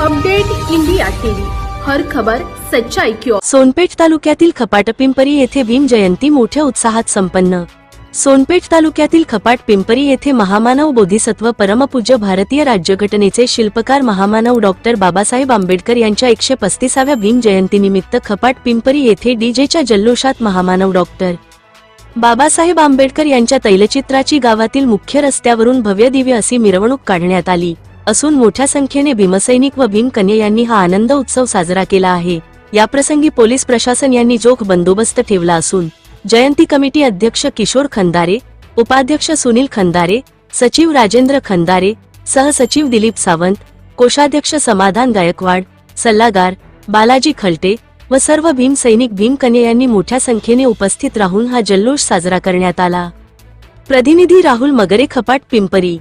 Update India TV, हर खबर सच्चाई की ओर। सोनपेठ तालुक्यातील खपाटपिंपरी येथे भीम जयंती मोठ्या उत्साहात संपन्न। सोनपेठ तालुक्यातील खपाटपिंपरी येथे महामानव बोधिसत्व परमपूज्य भारतीय राज्यघटनेचे शिल्पकार महामानव डॉक्टर बाबासाहेब आंबेडकर यांच्या 135व्या भीम जयंतीनिमित्त खपाटपिंपरी येथे डीजेच्या जल्लोषात महामानव डॉक्टर बाबासाहेब आंबेडकर यांच्या तैलचित्राची गावातील मुख्य रस्त्यावरून भव्यदिव्य अशी मिरवणूक काढण्यात आली असून मोठ्या संख्येने भीमसैनिक व भीमकन्या यांनी हा आनंद उत्सव साजरा केला आहे। याप्रसंगी पोलीस प्रशासन यांनी चोख बंदोबस्त ठेवला असून जयंती कमिटी अध्यक्ष किशोर खंदारे, उपाध्यक्ष सुनील खंदारे, सचिव राजेंद्र खंदारे, सहसचिव दिलीप सावंत, कोषाध्यक्ष समाधान गायकवाड, सल्लागार बालाजी खलटे व सर्व भीम सैनिक भीमकन्या यांनी मोठ्या संख्येने उपस्थित राहून हा जल्लोष साजरा करण्यात आला। प्रतिनिधी राहुल मगरे, खपाटपिंपरी।